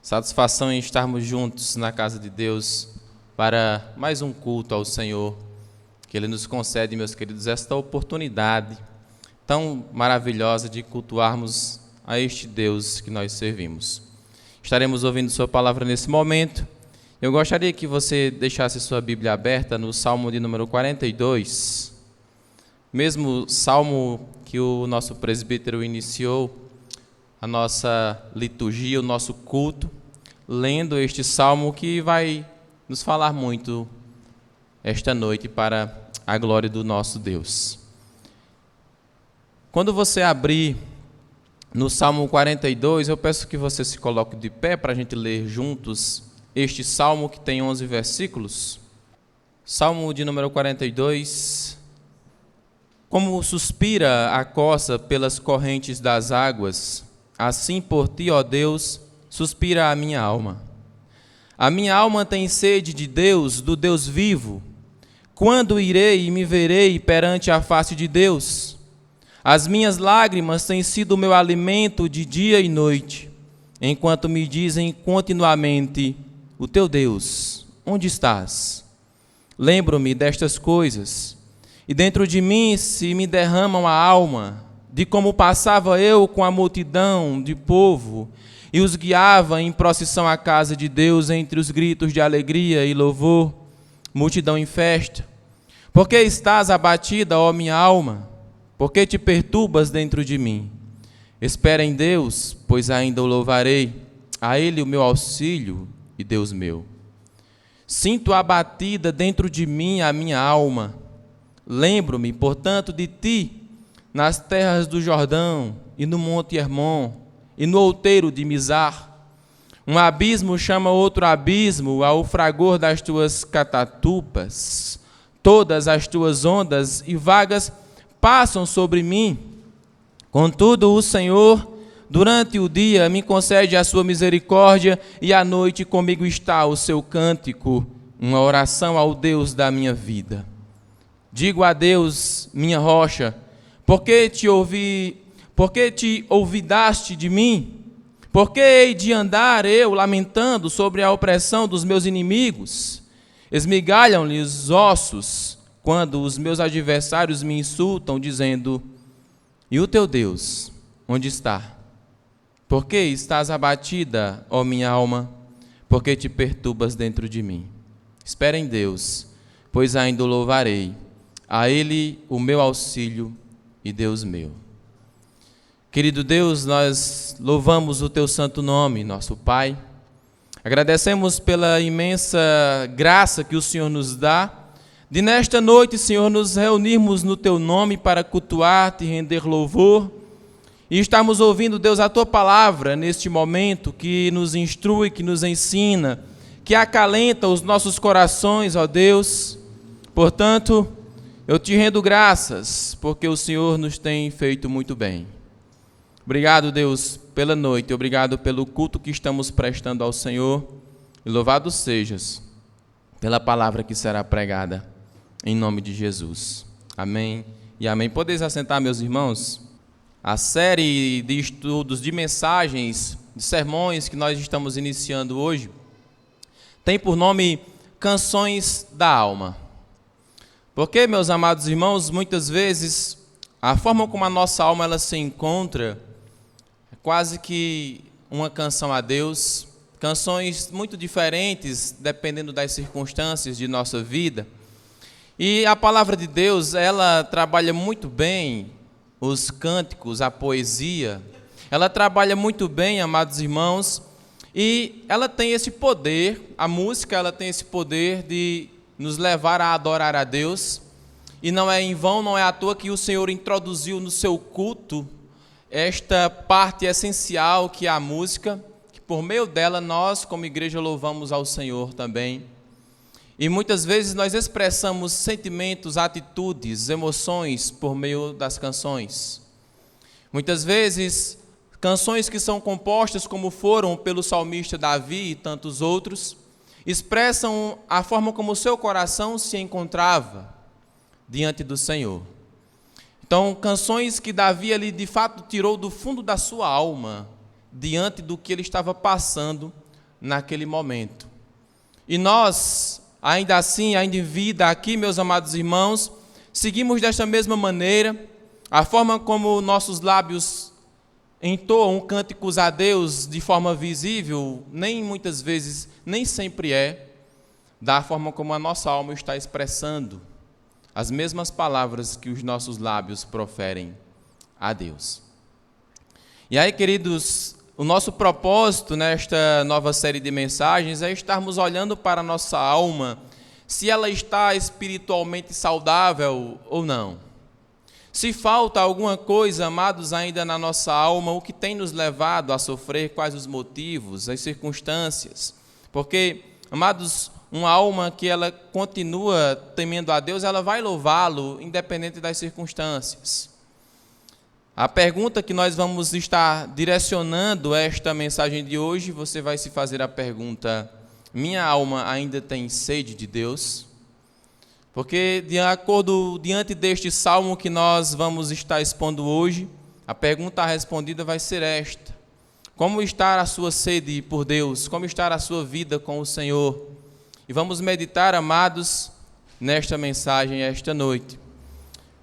Satisfação em estarmos juntos na casa de Deus para mais um culto ao Senhor, que Ele nos concede, meus queridos, esta oportunidade tão maravilhosa de cultuarmos a este Deus que nós servimos. Estaremos ouvindo Sua palavra nesse momento. Eu gostaria que você deixasse sua Bíblia aberta no Salmo de número 42, mesmo Salmo que o nosso presbítero iniciou a nossa liturgia, o nosso culto, lendo este Salmo que vai nos falar muito esta noite para a glória do nosso Deus. Quando você abrir no Salmo 42, eu peço que você se coloque de pé para a gente ler juntos este Salmo que tem 11 versículos. Salmo de número 42. Como suspira a costa pelas correntes das águas, assim por ti, ó Deus, suspira a minha alma. A minha alma tem sede de Deus, do Deus vivo. Quando irei e me verei perante a face de Deus? As minhas lágrimas têm sido o meu alimento de dia e noite, enquanto me dizem continuamente: o teu Deus, onde estás? Lembro-me destas coisas, e dentro de mim se me derramam a alma, de como passava eu com a multidão de povo e os guiava em procissão à casa de Deus entre os gritos de alegria e louvor, multidão em festa. Por que estás abatida, ó minha alma? Por que te perturbas dentro de mim? Espera em Deus, pois ainda o louvarei, a Ele o meu auxílio e Deus meu. Sinto abatida dentro de mim a minha alma. Lembro-me, portanto, de ti, nas terras do Jordão, e no monte Hermon, e no outeiro de Mizar. Um abismo chama outro abismo ao fragor das tuas catatupas. Todas as tuas ondas e vagas passam sobre mim. Contudo, o Senhor, durante o dia, me concede a sua misericórdia, e à noite comigo está o seu cântico, uma oração ao Deus da minha vida. Digo a Deus, minha rocha: por que te olvidaste de mim? Por que hei de andar eu lamentando sobre a opressão dos meus inimigos? Esmigalham-lhe os ossos quando os meus adversários me insultam, dizendo: e o teu Deus, onde está? Por que estás abatida, ó minha alma? Por que te perturbas dentro de mim? Espera em Deus, pois ainda o louvarei, a Ele o meu auxílio e Deus meu. Querido Deus, nós louvamos o Teu santo nome, nosso Pai. Agradecemos pela imensa graça que o Senhor nos dá, de nesta noite, Senhor, nos reunirmos no Teu nome para cultuar-Te, render louvor, e estarmos ouvindo, Deus, a Tua palavra neste momento, que nos instrui, que nos ensina, que acalenta os nossos corações, ó Deus. Portanto, eu Te rendo graças, porque o Senhor nos tem feito muito bem. Obrigado, Deus, pela noite, obrigado pelo culto que estamos prestando ao Senhor, e louvado sejas pela palavra que será pregada, em nome de Jesus. Amém e amém. Podeis assentar, meus irmãos? A série de estudos, de mensagens, de sermões que nós estamos iniciando hoje, tem por nome Canções da Alma. Porque, meus amados irmãos, muitas vezes a forma como a nossa alma ela se encontra é quase que uma canção a Deus, canções muito diferentes dependendo das circunstâncias de nossa vida. E a palavra de Deus, ela trabalha muito bem os cânticos, a poesia, ela trabalha muito bem, amados irmãos, e ela tem esse poder, a música ela tem esse poder de nos levar a adorar a Deus, e não é em vão, não é à toa que o Senhor introduziu no seu culto esta parte essencial que é a música, que por meio dela nós como igreja louvamos ao Senhor também. E muitas vezes nós expressamos sentimentos, atitudes, emoções por meio das canções. Muitas vezes canções que são compostas como foram pelo salmista Davi e tantos outros, expressam a forma como o seu coração se encontrava diante do Senhor. Então, canções que Davi ali de fato tirou do fundo da sua alma, diante do que ele estava passando, naquele momento. E nós, ainda assim, ainda em vida aqui, meus amados irmãos, seguimos desta mesma maneira. A forma como nossos lábios entoam cânticos a Deus de forma visível, nem muitas vezes, nem sempre é da forma como a nossa alma está expressando as mesmas palavras que os nossos lábios proferem a Deus. E aí, queridos, o nosso propósito nesta nova série de mensagens é estarmos olhando para a nossa alma, se ela está espiritualmente saudável ou não. Se falta alguma coisa, amados, ainda na nossa alma, o que tem nos levado a sofrer, quais os motivos, as circunstâncias. Porque, amados, uma alma que ela continua temendo a Deus, ela vai louvá-lo, independente das circunstâncias. A pergunta que nós vamos estar direcionando esta mensagem de hoje, você vai se fazer a pergunta: minha alma ainda tem sede de Deus? Porque, diante deste salmo que nós vamos estar expondo hoje, a pergunta respondida vai ser esta: como está a sua sede por Deus? Como está a sua vida com o Senhor? E vamos meditar, amados, nesta mensagem esta noite.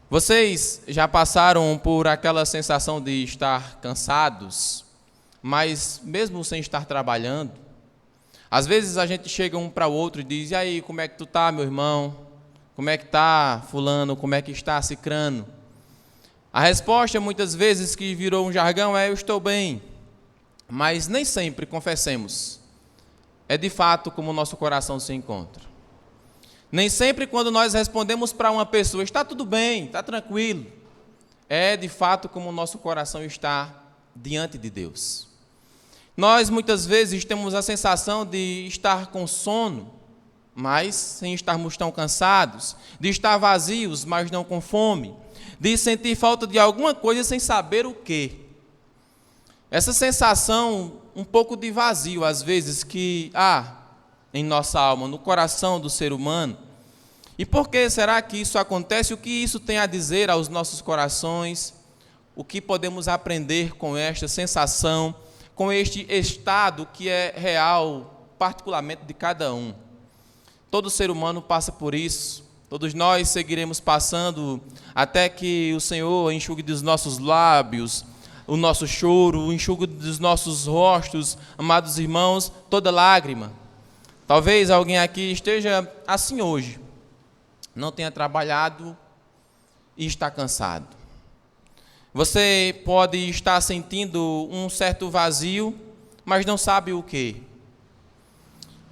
Vocês já passaram por aquela sensação de estar cansados, mas mesmo sem estar trabalhando? Às vezes a gente chega um para o outro e diz: e aí, como é que tu está, meu irmão? Como é que está fulano? Como é que está cicrano? A resposta, muitas vezes, que virou um jargão é: eu estou bem. Mas nem sempre, confessemos, é de fato como o nosso coração se encontra. Nem sempre quando nós respondemos para uma pessoa: está tudo bem, está tranquilo, é de fato como o nosso coração está diante de Deus. Nós muitas vezes temos a sensação de estar com sono, mas sem estarmos tão cansados, de estar vazios, mas não com fome, de sentir falta de alguma coisa sem saber o quê. Essa sensação um pouco de vazio, às vezes, que há em nossa alma, no coração do ser humano. E por que será que isso acontece? O que isso tem a dizer aos nossos corações? O que podemos aprender com esta sensação, com este estado que é real, particularmente de cada um? Todo ser humano passa por isso. Todos nós seguiremos passando até que o Senhor enxugue dos nossos lábios o nosso choro, enxugue dos nossos rostos, amados irmãos, toda lágrima. Talvez alguém aqui esteja assim hoje, não tenha trabalhado e está cansado. Você pode estar sentindo um certo vazio, mas não sabe o quê.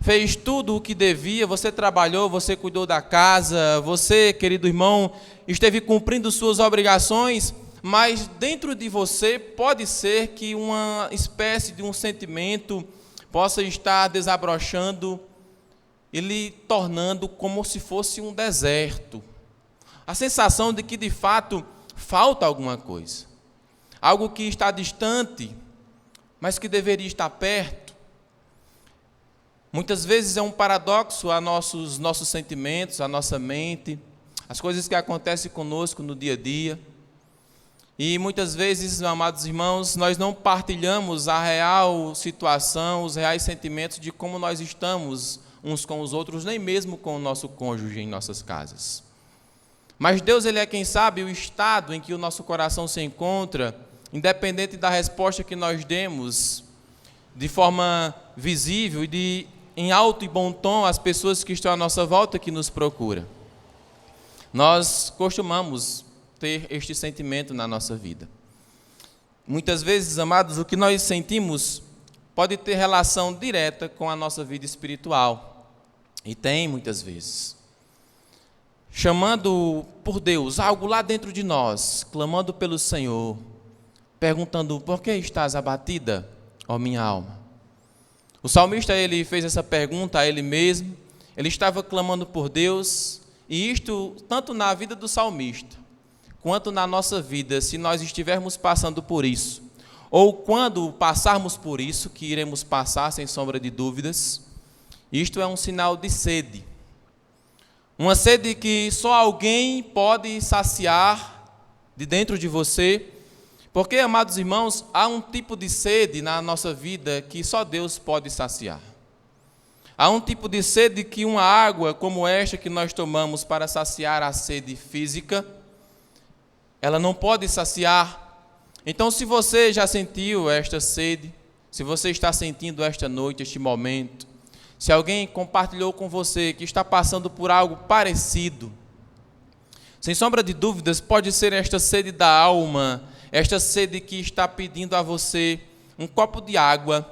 Fez tudo o que devia, você trabalhou, você cuidou da casa, você, querido irmão, esteve cumprindo suas obrigações, mas dentro de você pode ser que uma espécie de um sentimento possa estar desabrochando e lhe tornando como se fosse um deserto. A sensação de que, de fato, falta alguma coisa. Algo que está distante, mas que deveria estar perto. Muitas vezes é um paradoxo a nossos sentimentos, a nossa mente, as coisas que acontecem conosco no dia a dia. E muitas vezes, amados irmãos, nós não partilhamos a real situação, os reais sentimentos de como nós estamos uns com os outros, nem mesmo com o nosso cônjuge em nossas casas. Mas Deus, Ele é quem sabe o estado em que o nosso coração se encontra, independente da resposta que nós demos, de forma visível e em alto e bom tom às pessoas que estão à nossa volta que nos procuram. Nós costumamos ter este sentimento na nossa vida. Muitas vezes, amados, o que nós sentimos pode ter relação direta com a nossa vida espiritual. E tem muitas vezes. Chamando por Deus, algo lá dentro de nós, clamando pelo Senhor, perguntando: por que estás abatida, ó minha alma? O salmista, ele fez essa pergunta a ele mesmo, ele estava clamando por Deus, e isto tanto na vida do salmista, quanto na nossa vida, se nós estivermos passando por isso, ou quando passarmos por isso, que iremos passar sem sombra de dúvidas, isto é um sinal de sede. Uma sede que só alguém pode saciar de dentro de você, porque, amados irmãos, há um tipo de sede na nossa vida que só Deus pode saciar. Há um tipo de sede que uma água como esta que nós tomamos para saciar a sede física, ela não pode saciar. Então, se você já sentiu esta sede, se você está sentindo esta noite, este momento, se alguém compartilhou com você que está passando por algo parecido, sem sombra de dúvidas, pode ser esta sede da alma, esta sede que está pedindo a você um copo de água,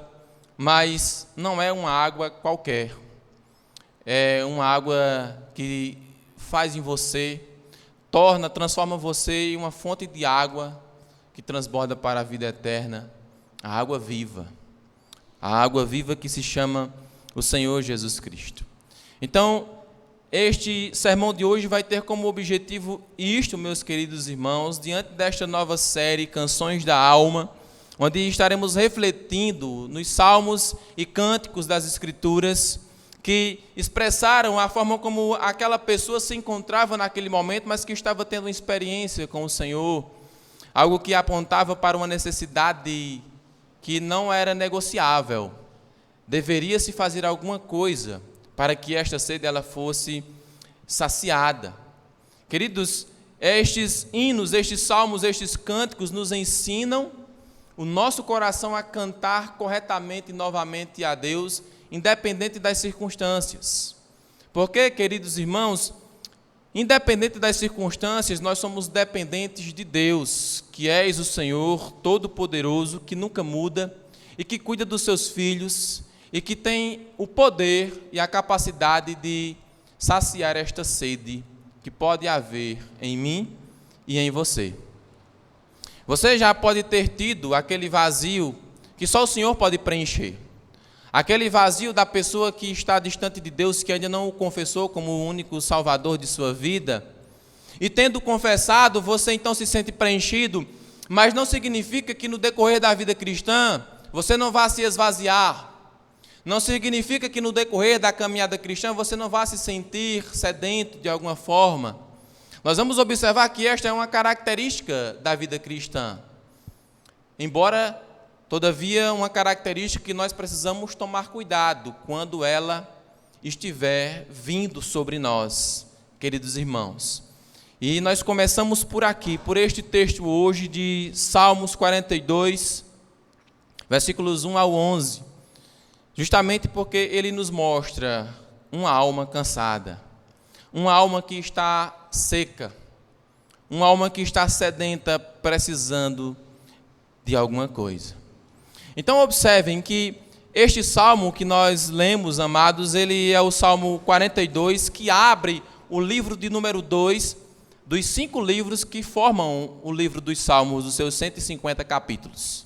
mas não é uma água qualquer. É uma água que faz em você, transforma você em uma fonte de água que transborda para a vida eterna, a água viva. A água viva que se chama o Senhor Jesus Cristo. Então, este sermão de hoje vai ter como objetivo isto, meus queridos irmãos, diante desta nova série Canções da Alma, onde estaremos refletindo nos salmos e cânticos das Escrituras que expressaram a forma como aquela pessoa se encontrava naquele momento, mas que estava tendo uma experiência com o Senhor, algo que apontava para uma necessidade que não era negociável. Deveria se fazer alguma coisa para que esta sede ela fosse saciada. Queridos, estes hinos, estes salmos, estes cânticos nos ensinam o nosso coração a cantar corretamente e novamente a Deus, independente das circunstâncias. Porque, queridos irmãos, independente das circunstâncias, nós somos dependentes de Deus, que és o Senhor Todo-Poderoso, que nunca muda e que cuida dos seus filhos e que tem o poder e a capacidade de saciar esta sede que pode haver em mim e em você. Você já pode ter tido aquele vazio que só o Senhor pode preencher. Aquele vazio da pessoa que está distante de Deus, que ainda não o confessou como o único Salvador de sua vida. E tendo confessado, você então se sente preenchido, mas não significa que no decorrer da vida cristã você não vá se esvaziar. Não significa que no decorrer da caminhada cristã você não vá se sentir sedento de alguma forma. Nós vamos observar que esta é uma característica da vida cristã. Embora, todavia, uma característica que nós precisamos tomar cuidado quando ela estiver vindo sobre nós, queridos irmãos. E nós começamos por aqui, por este texto hoje de Salmos 42, versículos 1 ao 11. Justamente porque ele nos mostra uma alma cansada, uma alma que está seca, uma alma que está sedenta, precisando de alguma coisa. Então observem que este salmo que nós lemos, amados, ele é o Salmo 42, que abre o livro de número 2 dos 5 livros que formam o livro dos Salmos, os seus 150 capítulos.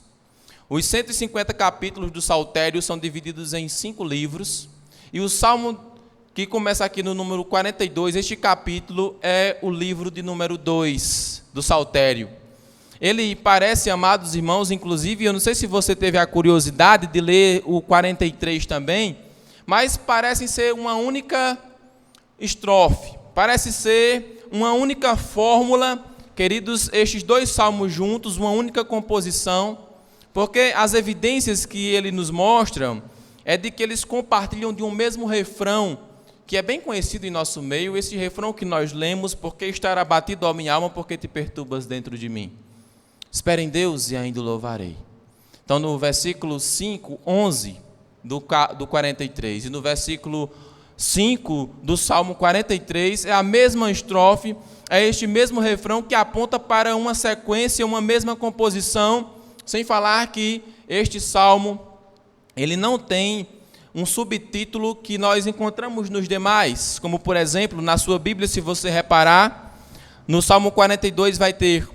Os 150 capítulos do Saltério são divididos em 5 livros, e o Salmo que começa aqui no número 42, este capítulo é o livro de número 2 do Saltério. Ele parece, amados irmãos, inclusive, eu não sei se você teve a curiosidade de ler o 43 também, mas parece ser uma única estrofe, parece ser uma única fórmula, queridos, estes 2 salmos juntos, uma única composição, porque as evidências que ele nos mostra é de que eles compartilham de um mesmo refrão, que é bem conhecido em nosso meio, esse refrão que nós lemos: porque estar abatido, ó minha alma, porque te perturbas dentro de mim. Espera em Deus e ainda o louvarei. Então, no versículo 5, 11 do 43, e no versículo 5 do Salmo 43, é a mesma estrofe, é este mesmo refrão que aponta para uma sequência, uma mesma composição, sem falar que este salmo, ele não tem um subtítulo que nós encontramos nos demais, como por exemplo, na sua Bíblia, se você reparar, no Salmo 42 vai ter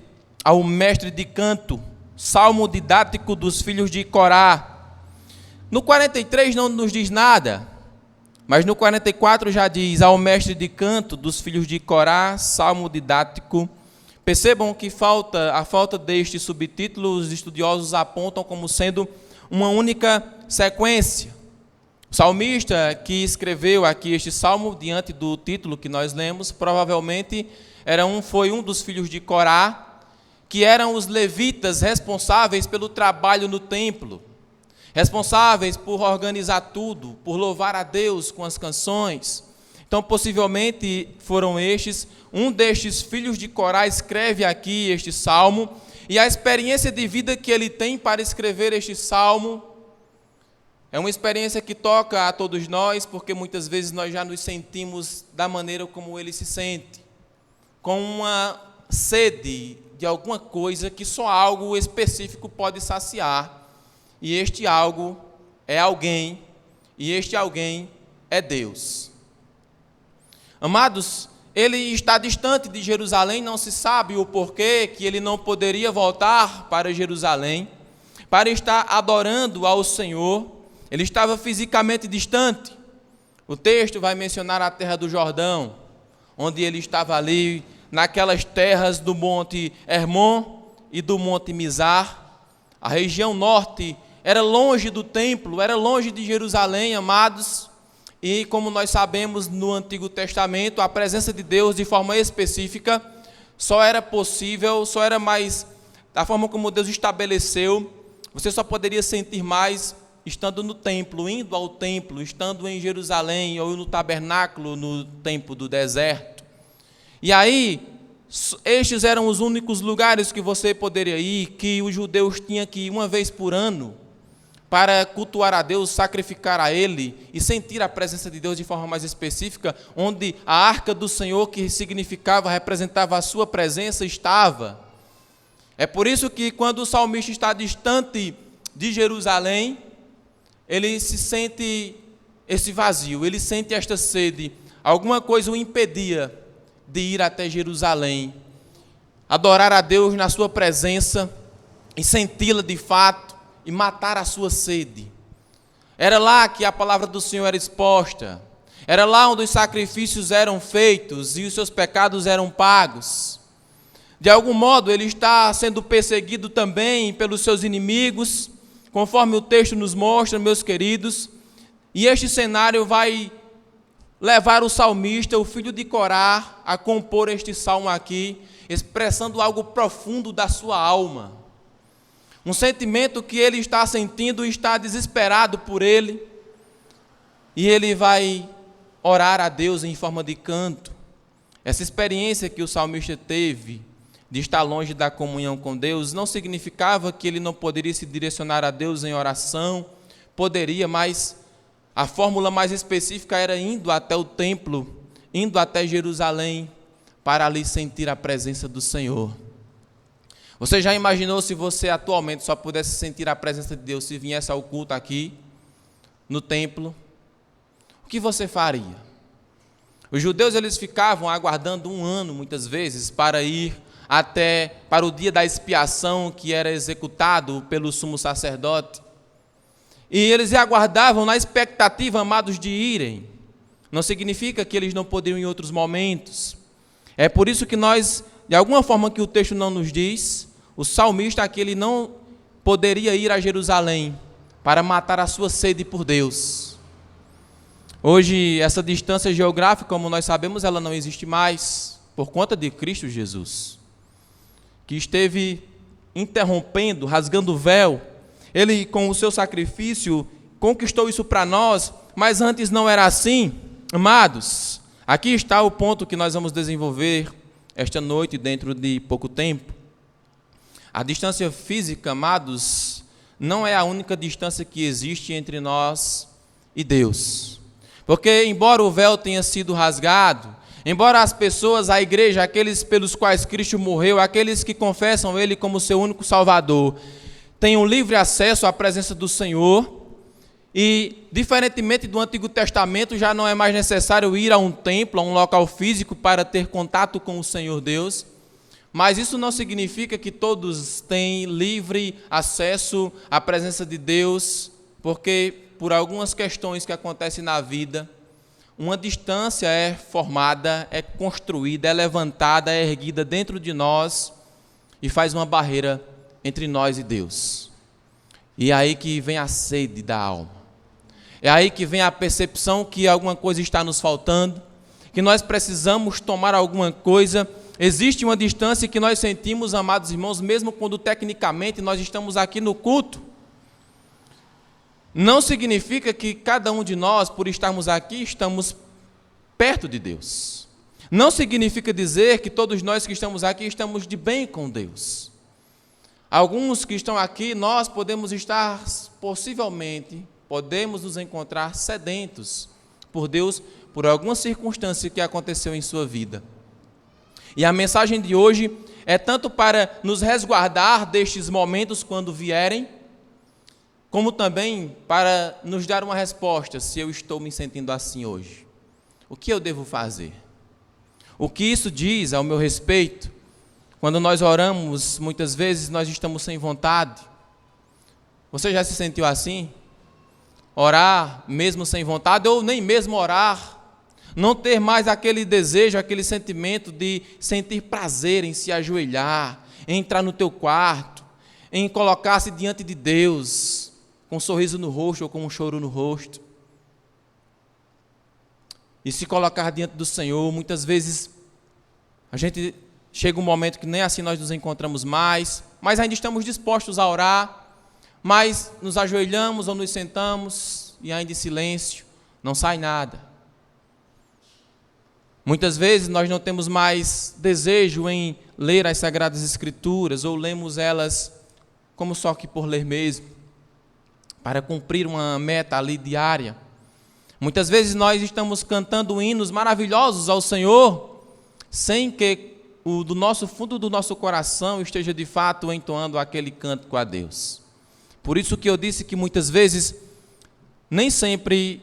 ao mestre de canto, salmo didático dos filhos de Corá. No 43 não nos diz nada, mas no 44 já diz ao mestre de canto dos filhos de Corá, salmo didático. Percebam que a falta deste subtítulo, os estudiosos apontam como sendo uma única sequência. O salmista que escreveu aqui este salmo, diante do título que nós lemos, provavelmente foi um dos filhos de Corá, que eram os levitas responsáveis pelo trabalho no templo. responsáveis por organizar tudo, por louvar a Deus com as canções. Então, possivelmente foram estes. Um destes filhos de Corá escreve aqui este salmo, e a experiência de vida que ele tem para escrever este salmo é uma experiência que toca a todos nós, porque muitas vezes nós já nos sentimos da maneira como ele se sente, com uma sede de alguma coisa que só algo específico pode saciar. E este algo é alguém, e este alguém é Deus. Amados, ele está distante de Jerusalém, não se sabe o porquê que ele não poderia voltar para Jerusalém, para estar adorando ao Senhor. Ele estava fisicamente distante. O texto vai mencionar a terra do Jordão, onde ele estava ali, naquelas terras do Monte Hermon e do Monte Mizar. A região norte era longe do templo, era longe de Jerusalém, amados. E como nós sabemos, no Antigo Testamento, a presença de Deus de forma específica só era possível, só era mais, da forma como Deus estabeleceu, você só poderia sentir mais estando no templo, indo ao templo, estando em Jerusalém ou no tabernáculo no tempo do deserto. E aí, estes eram os únicos lugares que você poderia ir, que os judeus tinham que ir uma vez por ano, para cultuar a Deus, sacrificar a Ele e sentir a presença de Deus de forma mais específica, onde a arca do Senhor, que significava, representava a sua presença, estava. É por isso que quando o salmista está distante de Jerusalém, ele se sente esse vazio, ele sente esta sede. Alguma coisa o impedia de ir até Jerusalém, adorar a Deus na sua presença e senti-la de fato, e matar a sua sede. Era lá que a palavra do Senhor era exposta, era lá onde os sacrifícios eram feitos e os seus pecados eram pagos. De algum modo ele está sendo perseguido também pelos seus inimigos, conforme o texto nos mostra, meus queridos, e este cenário vai levar o salmista, o filho de Corá, a compor este salmo aqui, expressando algo profundo da sua alma. Um sentimento que ele está sentindo e está desesperado por ele. E ele vai orar a Deus em forma de canto. Essa experiência que o salmista teve de estar longe da comunhão com Deus não significava que ele não poderia se direcionar a Deus em oração. Poderia, mas a fórmula mais específica era indo até o templo, indo até Jerusalém, para ali sentir a presença do Senhor. Você já imaginou se você atualmente só pudesse sentir a presença de Deus se viesse ao culto aqui, no templo? O que você faria? Os judeus eles ficavam aguardando um ano, muitas vezes, para ir até para o dia da expiação que era executado pelo sumo sacerdote. E eles aguardavam na expectativa, amados, de irem. Não significa que eles não poderiam em outros momentos. É por isso que nós, de alguma forma que o texto não nos diz, o salmista aqui ele não poderia ir a Jerusalém para matar a sua sede por Deus. Hoje, essa distância geográfica, como nós sabemos, ela não existe mais, por conta de Cristo Jesus, que esteve interrompendo, rasgando o véu. Ele, com o seu sacrifício, conquistou isso para nós, mas antes não era assim. Amados, aqui está o ponto que nós vamos desenvolver esta noite, dentro de pouco tempo. A distância física, amados, não é a única distância que existe entre nós e Deus. Porque, embora o véu tenha sido rasgado, embora as pessoas, a igreja, aqueles pelos quais Cristo morreu, aqueles que confessam Ele como seu único Salvador, tenham livre acesso à presença do Senhor, e, diferentemente do Antigo Testamento, já não é mais necessário ir a um templo, a um local físico para ter contato com o Senhor Deus. Mas isso não significa que todos têm livre acesso à presença de Deus, porque por algumas questões que acontecem na vida, uma distância é formada, é construída, é levantada, é erguida dentro de nós e faz uma barreira entre nós e Deus. E é aí que vem a sede da alma. É aí que vem a percepção que alguma coisa está nos faltando, que nós precisamos tomar alguma coisa. Existe uma distância que nós sentimos, amados irmãos, mesmo quando tecnicamente nós estamos aqui no culto. não significa que cada um de nós, por estarmos aqui, estamos perto de Deus. Não significa dizer que todos nós que estamos aqui estamos de bem com Deus. Alguns que estão aqui, nós podemos estar, possivelmente, podemos nos encontrar sedentos por Deus, por alguma circunstância que aconteceu em sua vida. E a mensagem de hoje é tanto para nos resguardar destes momentos quando vierem, como também para nos dar uma resposta se eu estou me sentindo assim hoje. O que eu devo fazer? O que isso diz ao meu respeito? Quando nós oramos, muitas vezes nós estamos sem vontade. Você já se sentiu assim? Orar mesmo sem vontade, ou nem mesmo orar, não ter mais aquele desejo, aquele sentimento de sentir prazer em se ajoelhar, em entrar no teu quarto, em colocar-se diante de Deus, com um sorriso no rosto ou com um choro no rosto. E se colocar diante do Senhor, muitas vezes a gente chega um momento que nem assim nós nos encontramos mais, mas ainda estamos dispostos a orar, mas nos ajoelhamos ou nos sentamos e ainda em silêncio, não sai nada. Muitas vezes nós não temos mais desejo em ler as Sagradas Escrituras, ou lemos elas como só que por ler mesmo, para cumprir uma meta ali diária. Muitas vezes nós estamos cantando hinos maravilhosos ao Senhor, sem que do nosso fundo do nosso coração esteja de fato entoando aquele cântico a Deus. Por isso que eu disse que muitas vezes, nem sempre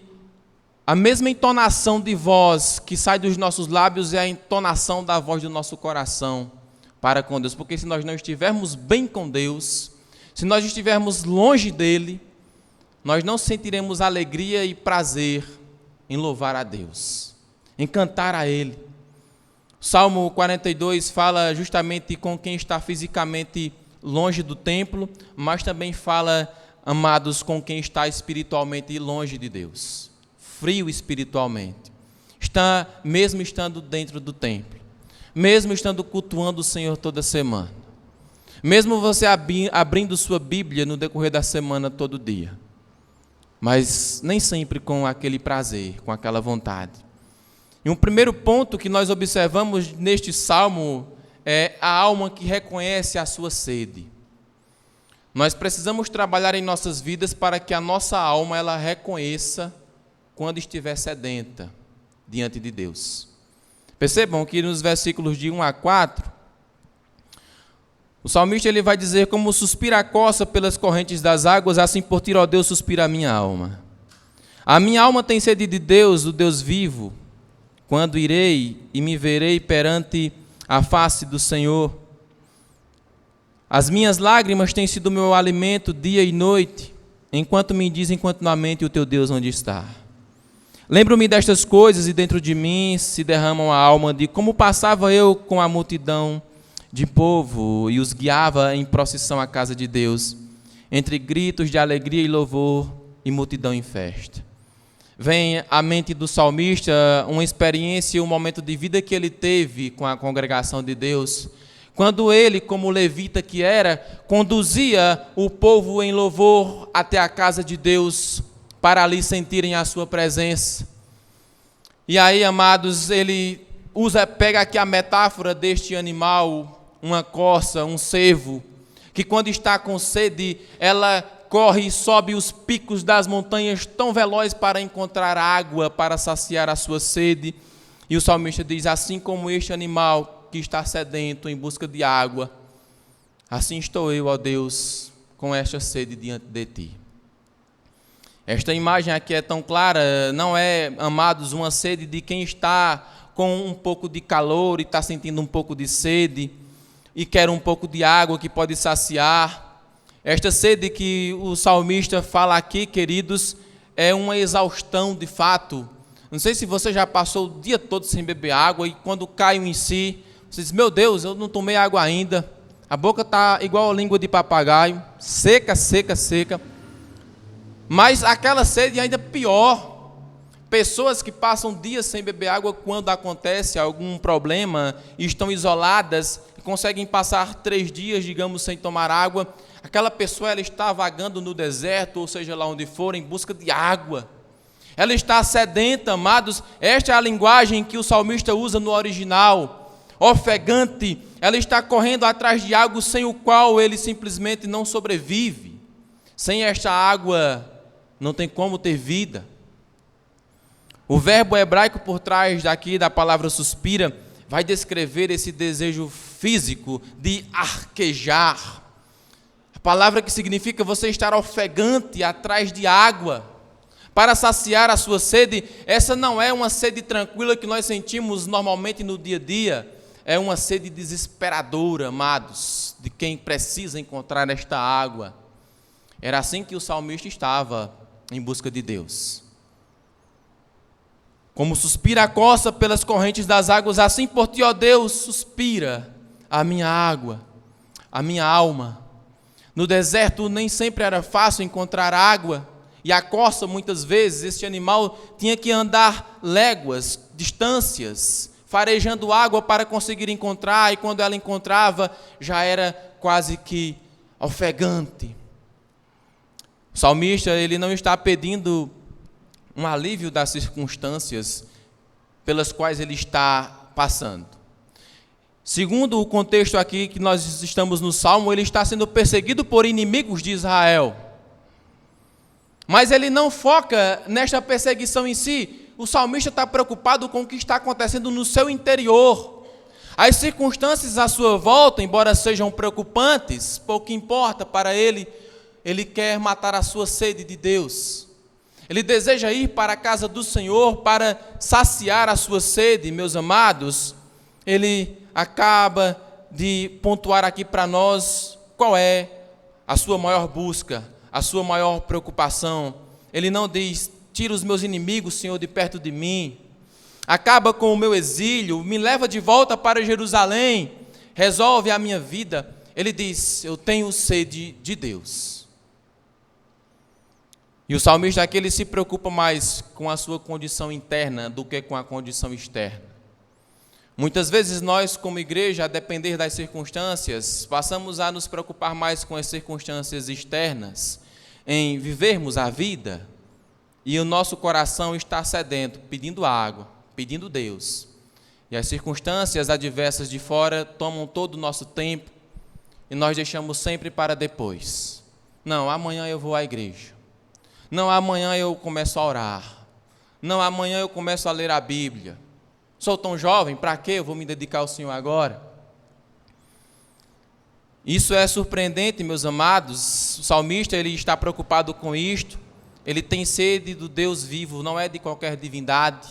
a mesma entonação de voz que sai dos nossos lábios é a entonação da voz do nosso coração para com Deus. Porque se nós não estivermos bem com Deus, se nós estivermos longe dEle, nós não sentiremos alegria e prazer em louvar a Deus, em cantar a Ele. O Salmo 42 fala justamente com quem está fisicamente longe do templo, mas também fala, amados, com quem está espiritualmente longe de Deus, frio espiritualmente, está mesmo estando dentro do templo, mesmo estando cultuando o Senhor toda semana, mesmo você abrindo sua Bíblia no decorrer da semana todo dia, mas nem sempre com aquele prazer, com aquela vontade. E um primeiro ponto que nós observamos neste salmo é a alma que reconhece a sua sede. Nós precisamos trabalhar em nossas vidas para que a nossa alma ela reconheça quando estiver sedenta diante de Deus. Percebam que nos versículos de 1 a 4, o salmista ele vai dizer: como suspira a coça pelas correntes das águas, assim por ti, ó Deus, suspira a minha alma. A minha alma tem sede de Deus, do Deus vivo. Quando irei e me verei perante a face do Senhor? As minhas lágrimas têm sido meu alimento dia e noite, enquanto me dizem continuamente: o teu Deus onde está? Lembro-me destas coisas e dentro de mim se derramam a alma de como passava eu com a multidão de povo e os guiava em procissão à casa de Deus, entre gritos de alegria e louvor e multidão em festa. Vem à mente do salmista uma experiência, um momento de vida que ele teve com a congregação de Deus, quando ele, como levita que era, conduzia o povo em louvor até a casa de Deus, para ali sentirem a sua presença. E aí, amados, ele pega aqui a metáfora deste animal, uma corça, um cervo, que quando está com sede, ela corre e sobe os picos das montanhas tão veloz para encontrar água, para saciar a sua sede. E o salmista diz: assim como este animal que está sedento em busca de água, assim estou eu, ó Deus, com esta sede diante de ti. Esta imagem aqui é tão clara, não é, amados, uma sede de quem está com um pouco de calor e está sentindo um pouco de sede e quer um pouco de água que pode saciar. Esta sede que o salmista fala aqui, queridos, é uma exaustão de fato. Não sei se você já passou o dia todo sem beber água e quando cai em si, você diz: meu Deus, eu não tomei água ainda. A boca está igual a língua de papagaio, seca, seca, seca. Mas aquela sede ainda pior. Pessoas que passam dias sem beber água quando acontece algum problema e estão isoladas, conseguem passar 3 dias, digamos, sem tomar água. aquela pessoa ela está vagando no deserto, ou seja, lá onde for, em busca de água. Ela está sedenta, amados. Esta é a linguagem que o salmista usa no original. Ofegante, ela está correndo atrás de algo sem o qual ele simplesmente não sobrevive. Sem esta água, não tem como ter vida. O verbo hebraico por trás daqui da palavra suspira vai descrever esse desejo físico de arquejar. A palavra que significa você estar ofegante atrás de água para saciar a sua sede. Essa não é uma sede tranquila que nós sentimos normalmente no dia a dia. É uma sede desesperadora, amados, de quem precisa encontrar esta água. Era assim que o salmista estava em busca de Deus. Como suspira a costa pelas correntes das águas, assim por ti, ó Deus, suspira a minha água, a minha alma. No deserto nem sempre era fácil encontrar água, e a costa, muitas vezes, este animal tinha que andar léguas, distâncias, farejando água para conseguir encontrar, e quando ela encontrava, já era quase que ofegante. O salmista, ele não está pedindo um alívio das circunstâncias pelas quais ele está passando. Segundo o contexto aqui que nós estamos no Salmo, ele está sendo perseguido por inimigos de Israel. Mas ele não foca nesta perseguição em si. O salmista está preocupado com o que está acontecendo no seu interior. As circunstâncias à sua volta, embora sejam preocupantes, pouco importa para ele. Ele quer matar a sua sede de Deus. Ele deseja ir para a casa do Senhor para saciar a sua sede, meus amados. Ele acaba de pontuar aqui para nós qual é a sua maior busca, a sua maior preocupação. Ele não diz: tira os meus inimigos, Senhor, de perto de mim. Acaba com o meu exílio, me leva de volta para Jerusalém, resolve a minha vida. Ele diz: eu tenho sede de Deus. E o salmista aqui, ele se preocupa mais com a sua condição interna do que com a condição externa. Muitas vezes nós, como igreja, a depender das circunstâncias, passamos a nos preocupar mais com as circunstâncias externas, em vivermos a vida, e o nosso coração está sedento, pedindo água, pedindo Deus. E as circunstâncias adversas de fora tomam todo o nosso tempo, e nós deixamos sempre para depois. Não, amanhã eu vou à igreja. Não, amanhã eu começo a orar. Não, amanhã eu começo a ler a Bíblia. Sou tão jovem, para que eu vou me dedicar ao Senhor agora? Isso é surpreendente, meus amados. O salmista, ele está preocupado com isto. Ele tem sede do Deus vivo, não é de qualquer divindade,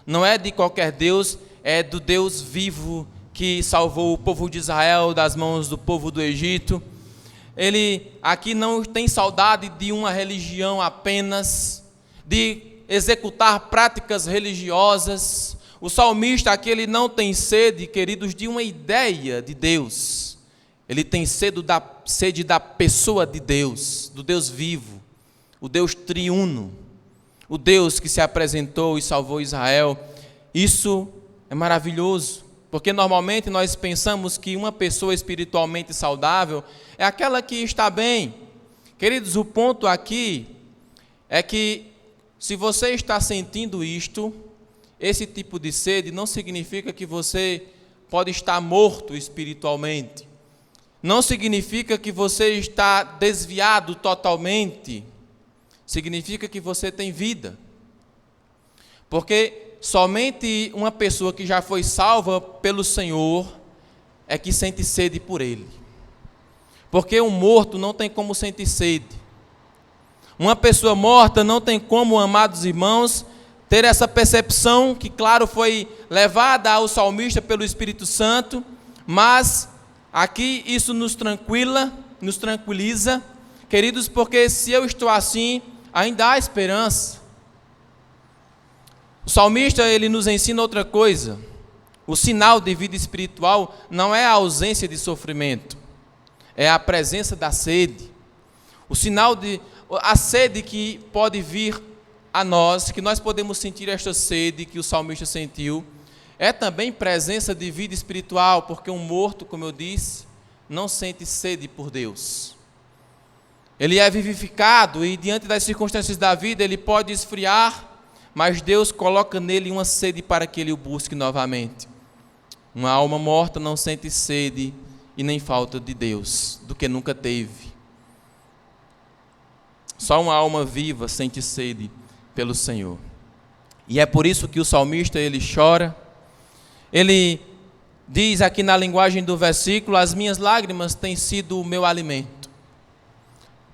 não é de qualquer Deus, é do Deus vivo que salvou o povo de Israel das mãos do povo do Egito. Ele aqui não tem saudade de uma religião apenas, de executar práticas religiosas. O salmista aqui, ele não tem sede, queridos, de uma ideia de Deus. Ele tem sede da pessoa de Deus, do Deus vivo, o Deus triuno, o Deus que se apresentou e salvou Israel. Isso é maravilhoso. Porque normalmente nós pensamos que uma pessoa espiritualmente saudável é aquela que está bem. Queridos, o ponto aqui é que se você está sentindo isto, esse tipo de sede, não significa que você pode estar morto espiritualmente. Não significa que você está desviado totalmente. Significa que você tem vida. Porque somente uma pessoa que já foi salva pelo Senhor é que sente sede por Ele. Porque um morto não tem como sentir sede. Uma pessoa morta não tem como, amados irmãos, ter essa percepção que, claro, foi levada ao salmista pelo Espírito Santo, mas aqui isso nos tranquiliza, queridos, porque se eu estou assim, ainda há esperança. O salmista, ele nos ensina outra coisa. O sinal de vida espiritual não é a ausência de sofrimento, é a presença da sede. O sinal a sede que pode vir a nós, que nós podemos sentir esta sede que o salmista sentiu, é também presença de vida espiritual, porque um morto, como eu disse, não sente sede por Deus. Ele é vivificado e diante das circunstâncias da vida ele pode esfriar, mas Deus coloca nele uma sede para que ele o busque novamente. Uma alma morta não sente sede e nem falta de Deus, do que nunca teve. Só uma alma viva sente sede pelo Senhor. E é por isso que o salmista ele chora. Ele diz aqui na linguagem do versículo: as minhas lágrimas têm sido o meu alimento.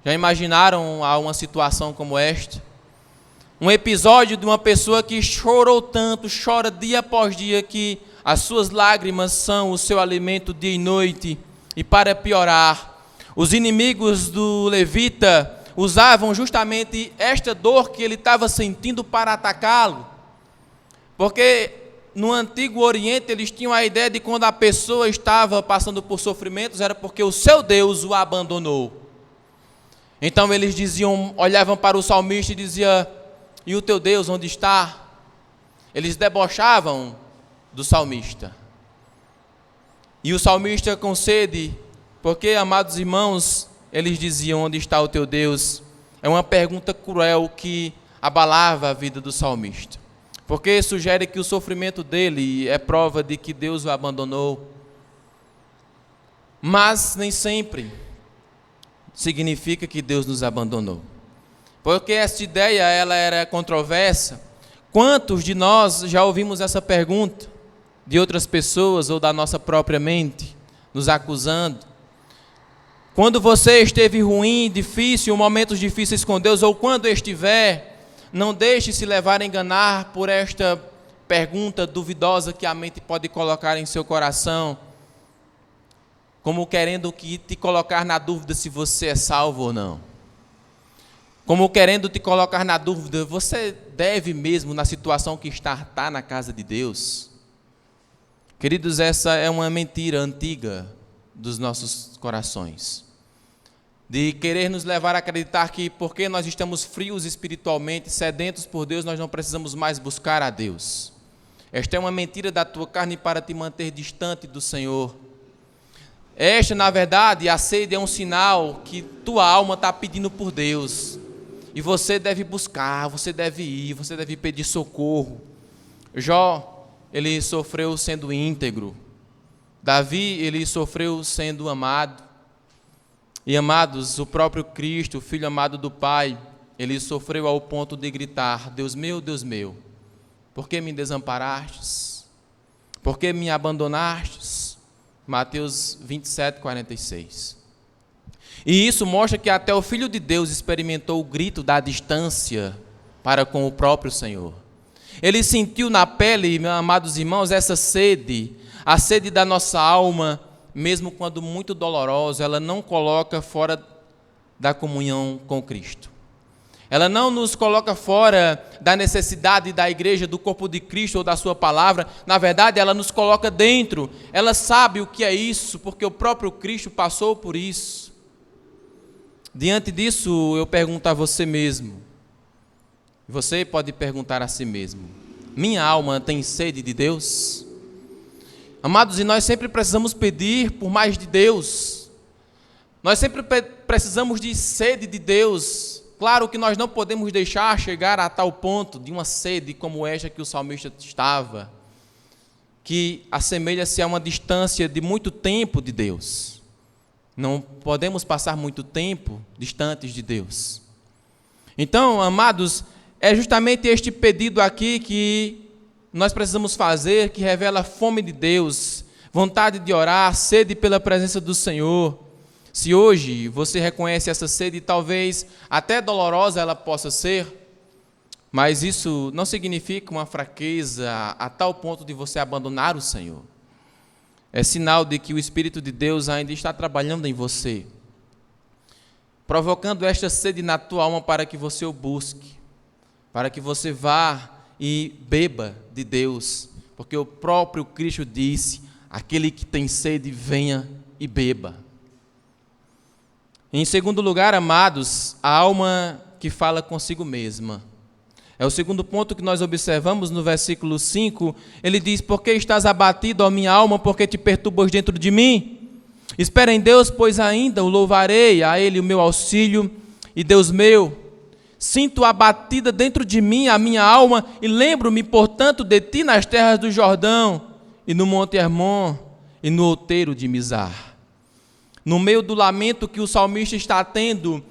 Já imaginaram uma situação como esta? Um episódio de uma pessoa que chorou tanto, chora dia após dia, que as suas lágrimas são o seu alimento dia e noite. E para piorar, os inimigos do levita usavam justamente esta dor que ele estava sentindo para atacá-lo. Porque no Antigo Oriente eles tinham a ideia de quando a pessoa estava passando por sofrimentos, era porque o seu Deus o abandonou. Então eles diziam, olhavam para o salmista e diziam: e o teu Deus onde está? Eles debochavam do salmista. E o salmista com sede, porque, amados irmãos, eles diziam: onde está o teu Deus? É uma pergunta cruel que abalava a vida do salmista, porque sugere que o sofrimento dele é prova de que Deus o abandonou. Mas nem sempre significa que Deus nos abandonou, porque esta ideia ela era controversa. Quantos de nós já ouvimos essa pergunta de outras pessoas ou da nossa própria mente, nos acusando? Quando você esteve ruim, difícil, momentos difíceis com Deus, ou quando estiver, não deixe se levar a enganar por esta pergunta duvidosa que a mente pode colocar em seu coração, como querendo que te colocar na dúvida se você é salvo ou não. Como querendo te colocar na dúvida, você deve mesmo, na situação que está na casa de Deus? Queridos, essa é uma mentira antiga dos nossos corações, de querer nos levar a acreditar que porque nós estamos frios espiritualmente, sedentos por Deus, nós não precisamos mais buscar a Deus. Esta é uma mentira da tua carne para te manter distante do Senhor. Esta, na verdade, a sede é um sinal que tua alma está pedindo por Deus, e você deve buscar, você deve ir, você deve pedir socorro. Jó, ele sofreu sendo íntegro. Davi, ele sofreu sendo amado. E amados, o próprio Cristo, o Filho amado do Pai, ele sofreu ao ponto de gritar: Deus meu, por que me desamparastes? Por que me abandonastes? Mateus 27, 46. E isso mostra que até o Filho de Deus experimentou o grito da distância para com o próprio Senhor. Ele sentiu na pele, meus amados irmãos, essa sede, a sede da nossa alma, mesmo quando muito dolorosa, ela não coloca fora da comunhão com Cristo. Ela não nos coloca fora da necessidade da igreja, do corpo de Cristo ou da sua palavra. Na verdade, ela nos coloca dentro. Ela sabe o que é isso, porque o próprio Cristo passou por isso. Diante disso, eu pergunto a você mesmo. Você pode perguntar a si mesmo: minha alma tem sede de Deus? Amados, e nós sempre precisamos pedir por mais de Deus. Nós sempre precisamos de sede de Deus. Claro que nós não podemos deixar chegar a tal ponto de uma sede como esta que o salmista estava, que assemelha-se a uma distância de muito tempo de Deus. Não podemos passar muito tempo distantes de Deus. Então, amados, é justamente este pedido aqui que nós precisamos fazer, que revela a fome de Deus, vontade de orar, sede pela presença do Senhor. Se hoje você reconhece essa sede, talvez até dolorosa ela possa ser, mas isso não significa uma fraqueza a tal ponto de você abandonar o Senhor. É sinal de que o Espírito de Deus ainda está trabalhando em você, provocando esta sede na tua alma para que você o busque, para que você vá e beba de Deus, porque o próprio Cristo disse: aquele que tem sede, venha e beba. Em segundo lugar, amados, a alma que fala consigo mesma. É o segundo ponto que nós observamos no versículo 5. Ele diz: por que estás abatido, ó minha alma, por que te perturbas dentro de mim? Espera em Deus, pois ainda o louvarei, a Ele o meu auxílio e Deus meu. Sinto abatida dentro de mim a minha alma e lembro-me, portanto, de ti nas terras do Jordão e no Monte Hermon e no outeiro de Mizar. No meio do lamento que o salmista está tendo,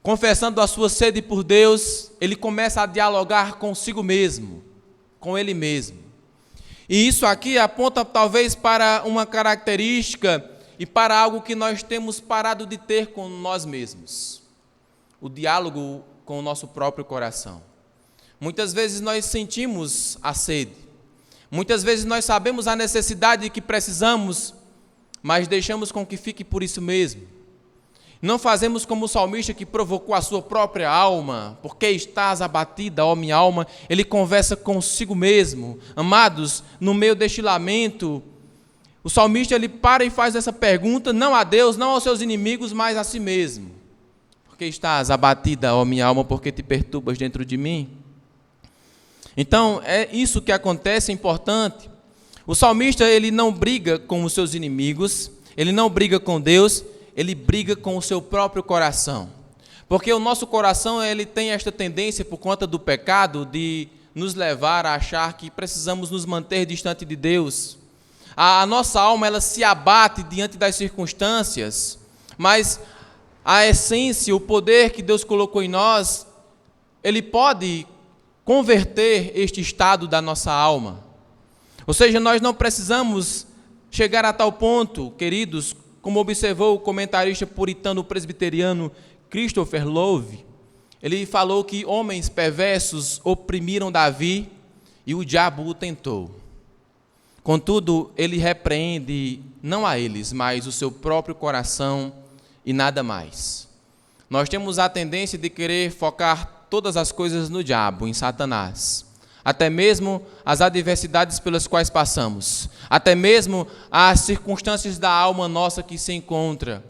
confessando a sua sede por Deus, ele começa a dialogar consigo mesmo, com ele mesmo. E isso aqui aponta talvez para uma característica e para algo que nós temos parado de ter com nós mesmos. O diálogo com o nosso próprio coração. Muitas vezes nós sentimos a sede. Muitas vezes nós sabemos a necessidade que precisamos, mas deixamos com que fique por isso mesmo. Não fazemos como o salmista que provocou a sua própria alma. Por que estás abatida, ó minha alma? Ele conversa consigo mesmo. Amados, no meio deste lamento, o salmista ele para e faz essa pergunta, não a Deus, não aos seus inimigos, mas a si mesmo. Por que estás abatida, ó minha alma? Por que te perturbas dentro de mim? Então, é isso que acontece, é importante. O salmista ele não briga com os seus inimigos, ele não briga com Deus, ele briga com o seu próprio coração. Porque o nosso coração ele tem esta tendência, por conta do pecado, de nos levar a achar que precisamos nos manter distante de Deus. A nossa alma ela se abate diante das circunstâncias, mas a essência, o poder que Deus colocou em nós, ele pode converter este estado da nossa alma. Ou seja, nós não precisamos chegar a tal ponto, queridos, como observou o comentarista puritano presbiteriano Christopher Lowe. Ele falou que homens perversos oprimiram Davi e o diabo o tentou. Contudo, ele repreende não a eles, mas o seu próprio coração e nada mais. Nós temos a tendência de querer focar todas as coisas no diabo, em Satanás. Até mesmo as adversidades pelas quais passamos. Até mesmo as circunstâncias da alma nossa que se encontra.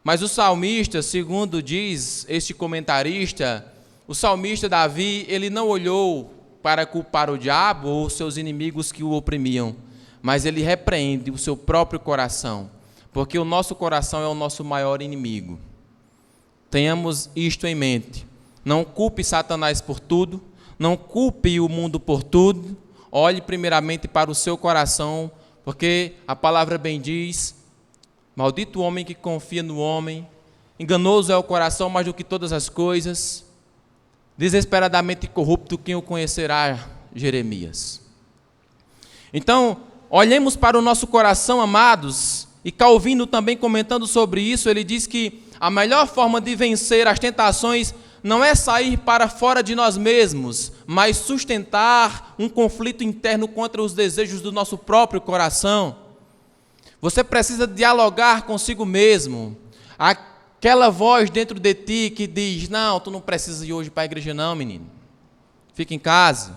Mas o salmista, segundo diz este comentarista, o salmista Davi, ele não olhou para culpar o diabo ou seus inimigos que o oprimiam, mas ele repreende o seu próprio coração, porque o nosso coração é o nosso maior inimigo. Tenhamos isto em mente. Não culpe Satanás por tudo, não culpe o mundo por tudo, olhe primeiramente para o seu coração, porque a palavra bem diz, maldito o homem que confia no homem, enganoso é o coração mais do que todas as coisas, desesperadamente corrupto, quem o conhecerá? Jeremias. Então, olhemos para o nosso coração, amados, e Calvino também comentando sobre isso, ele diz que a melhor forma de vencer as tentações não é sair para fora de nós mesmos, mas sustentar um conflito interno contra os desejos do nosso próprio coração. Você precisa dialogar consigo mesmo. Aquela voz dentro de ti que diz, não, tu não precisa ir hoje para a igreja não, menino. Fica em casa.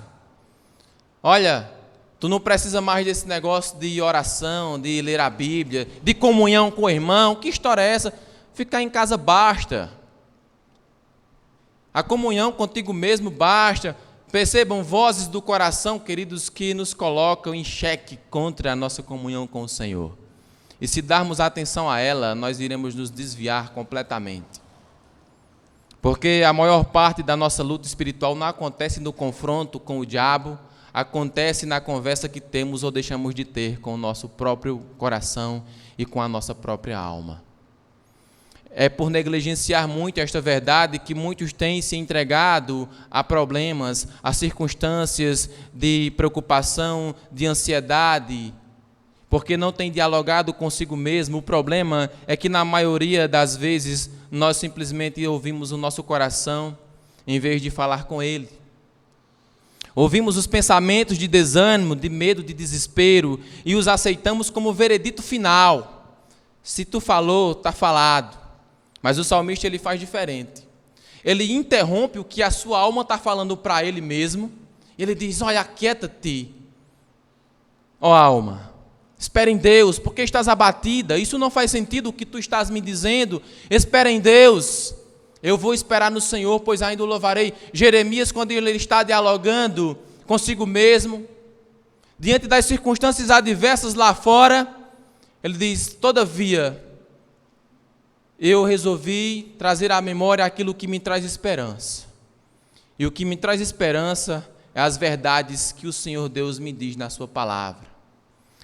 Olha, tu não precisa mais desse negócio de oração, de ler a Bíblia, de comunhão com o irmão. Que história é essa? Ficar em casa basta. A comunhão contigo mesmo basta. Percebam vozes do coração, queridos, que nos colocam em xeque contra a nossa comunhão com o Senhor. E se darmos atenção a ela, nós iremos nos desviar completamente. Porque a maior parte da nossa luta espiritual não acontece no confronto com o diabo, acontece na conversa que temos ou deixamos de ter com o nosso próprio coração e com a nossa própria alma. É por negligenciar muito esta verdade que muitos têm se entregado a problemas, a circunstâncias de preocupação, de ansiedade, porque não têm dialogado consigo mesmo. O problema é que na maioria das vezes nós simplesmente ouvimos o nosso coração em vez de falar com ele. Ouvimos os pensamentos de desânimo, de medo, de desespero e os aceitamos como veredito final. Se tu falou, está falado. Mas o salmista ele faz diferente. Ele interrompe o que a sua alma está falando para ele mesmo. Ele diz, olha, aquieta-te, ó alma. Espera em Deus, porque estás abatida. Isso não faz sentido o que tu estás me dizendo. Espera em Deus. Eu vou esperar no Senhor, pois ainda o louvarei. Jeremias, quando ele está dialogando consigo mesmo, diante das circunstâncias adversas lá fora, Ele diz: todavia, eu resolvi trazer à memória aquilo que me traz esperança. E o que me traz esperança é as verdades que o Senhor Deus me diz na sua palavra.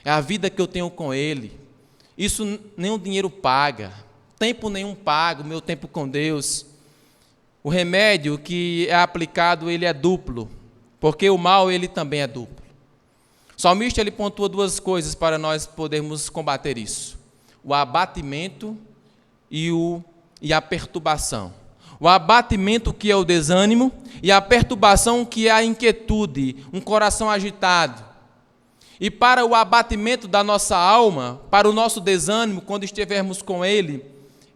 É a vida que eu tenho com Ele. Isso nenhum dinheiro paga, tempo nenhum paga, o meu tempo com Deus. O remédio que é aplicado, ele é duplo, porque o mal, ele também é duplo. O salmista, ele pontua duas coisas para nós podermos combater isso: o abatimento e a perturbação. O abatimento, que é o desânimo, e a perturbação, que é a inquietude, um coração agitado. E para o abatimento da nossa alma, para o nosso desânimo, quando estivermos com Ele,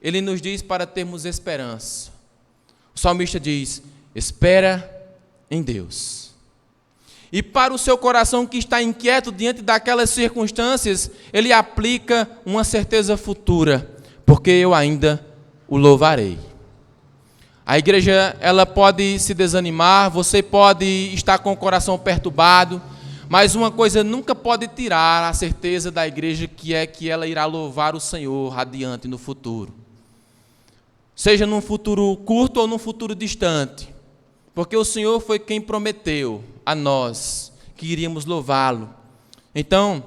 Ele nos diz para termos esperança. O salmista diz: espera em Deus. E para o seu coração que está inquieto diante daquelas circunstâncias, ele aplica uma certeza futura: porque eu ainda o louvarei. A igreja, ela pode se desanimar, você pode estar com o coração perturbado, mas uma coisa nunca pode tirar a certeza da igreja, que é que ela irá louvar o Senhor adiante no futuro. Seja num futuro curto ou num futuro distante, porque o Senhor foi quem prometeu a nós que iríamos louvá-lo. Então,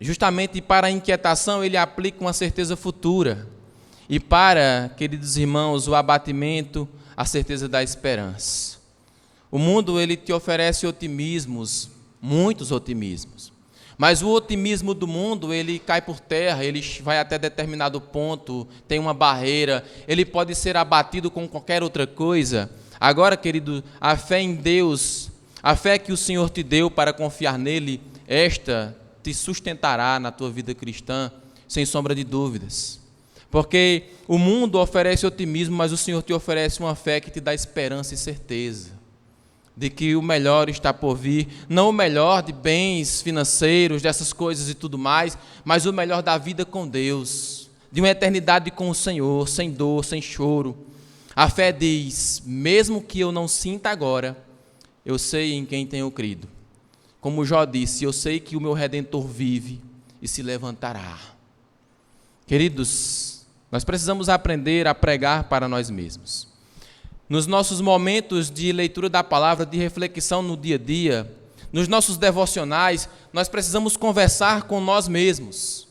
justamente para a inquietação, ele aplica uma certeza futura. E para, queridos irmãos, o abatimento, a certeza da esperança. O mundo, ele te oferece otimismos, muitos otimismos. Mas o otimismo do mundo, ele cai por terra, ele vai até determinado ponto, tem uma barreira, ele pode ser abatido com qualquer outra coisa. Agora, querido, a fé em Deus, a fé que o Senhor te deu para confiar nele, esta te sustentará na tua vida cristã, sem sombra de dúvidas. Porque o mundo oferece otimismo, mas o Senhor te oferece uma fé que te dá esperança e certeza de que o melhor está por vir, não o melhor de bens financeiros, dessas coisas e tudo mais, mas o melhor da vida com Deus, de uma eternidade com o Senhor, sem dor, sem choro. A fé diz: mesmo que eu não sinta agora, eu sei em quem tenho crido. Como Jó disse: eu sei que o meu Redentor vive e se levantará. Queridos, nós precisamos aprender a pregar para nós mesmos. Nos nossos momentos de leitura da palavra, de reflexão no dia a dia, nos nossos devocionais, nós precisamos conversar com nós mesmos.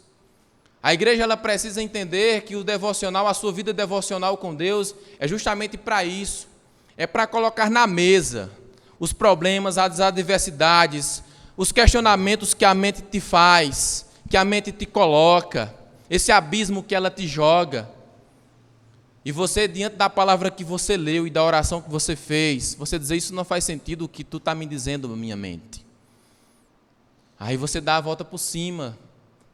A igreja, ela precisa entender que o devocional, a sua vida devocional com Deus, é justamente para isso. É para colocar na mesa os problemas, as adversidades, os questionamentos que a mente te faz, que a mente te coloca, esse abismo que ela te joga. E você, diante da palavra que você leu e da oração que você fez, você dizer: isso não faz sentido o que tu está me dizendo, minha mente. Aí você dá a volta por cima,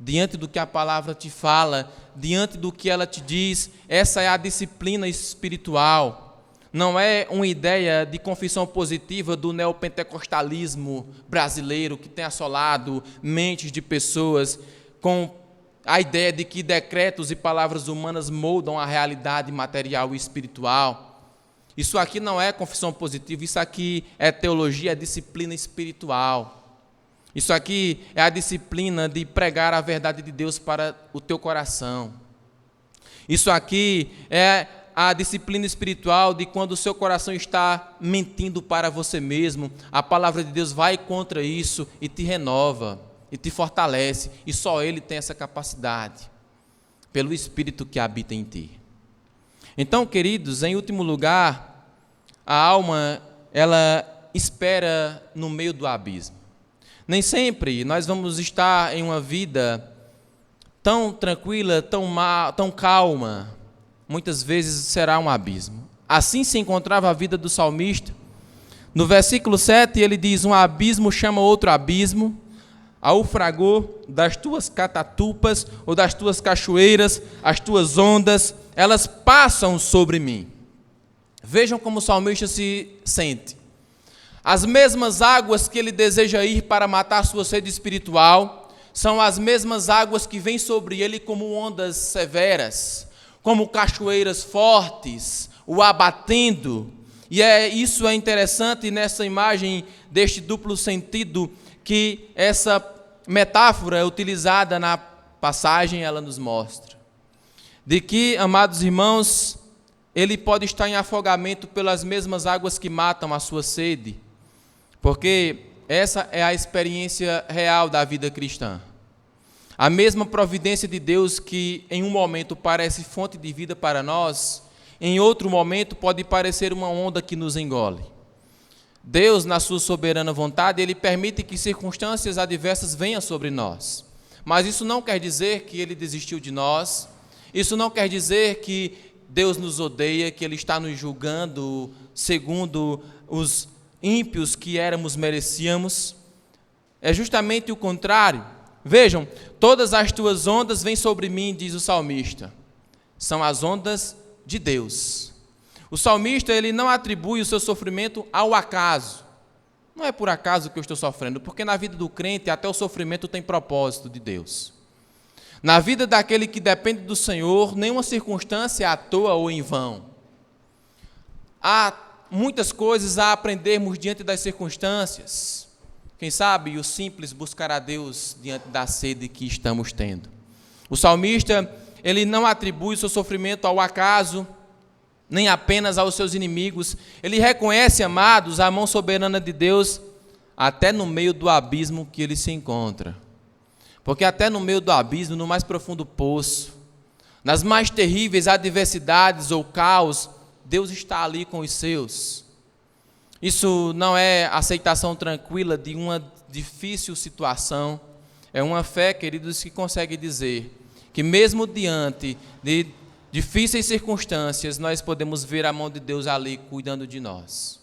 diante do que a palavra te fala, diante do que ela te diz. Essa é a disciplina espiritual. Não é uma ideia de confissão positiva do neopentecostalismo brasileiro que tem assolado mentes de pessoas com a ideia de que decretos e palavras humanas moldam a realidade material e espiritual. Isso aqui não é confissão positiva, isso aqui é teologia, é disciplina espiritual. Isso aqui é a disciplina de pregar a verdade de Deus para o teu coração. Isso aqui é a disciplina espiritual de quando o seu coração está mentindo para você mesmo, a palavra de Deus vai contra isso e te renova, e te fortalece, e só Ele tem essa capacidade, pelo Espírito que habita em ti. Então, queridos, em último lugar, a alma, ela espera no meio do abismo. Nem sempre nós vamos estar em uma vida tão tranquila, tão calma. Muitas vezes será um abismo. Assim se encontrava a vida do salmista. No versículo 7, ele diz: um abismo chama outro abismo, ao fragor das tuas catatupas ou das tuas cachoeiras, as tuas ondas, elas passam sobre mim. Vejam como o salmista se sente. As mesmas águas que ele deseja ir para matar sua sede espiritual, são as mesmas águas que vêm sobre ele como ondas severas, como cachoeiras fortes, o abatendo. E isso é interessante nessa imagem deste duplo sentido, que essa metáfora é utilizada passagem ela nos mostra de que, amados irmãos, ele pode estar em afogamento pelas mesmas águas que matam a sua sede, porque essa é a experiência real da vida cristã. A mesma providência de Deus que em um momento parece fonte de vida para nós, em outro momento pode parecer uma onda que nos engole. Deus, na sua soberana vontade, Ele permite que circunstâncias adversas venham sobre nós. Mas isso não quer dizer que Ele desistiu de nós, isso não quer dizer que Deus nos odeia, que Ele está nos julgando segundo os ímpios que merecíamos. É justamente o contrário. Vejam, todas as tuas ondas vêm sobre mim, diz o salmista. São as ondas de Deus. O salmista, ele não atribui o seu sofrimento ao acaso. Não é por acaso que eu estou sofrendo, porque na vida do crente até o sofrimento tem propósito de Deus. Na vida daquele que depende do Senhor, nenhuma circunstância é à toa ou em vão. Há muitas coisas a aprendermos diante das circunstâncias. Quem sabe o simples buscará Deus diante da sede que estamos tendo. O salmista, ele não atribui o seu sofrimento ao acaso, nem apenas aos seus inimigos. Ele reconhece, amados, a mão soberana de Deus até no meio do abismo que ele se encontra. Porque até no meio do abismo, no mais profundo poço, nas mais terríveis adversidades ou caos, Deus está ali com os seus. Isso não é aceitação tranquila de uma difícil situação. É uma fé, queridos, que consegue dizer que mesmo diante de difíceis circunstâncias, nós podemos ver a mão de Deus ali cuidando de nós,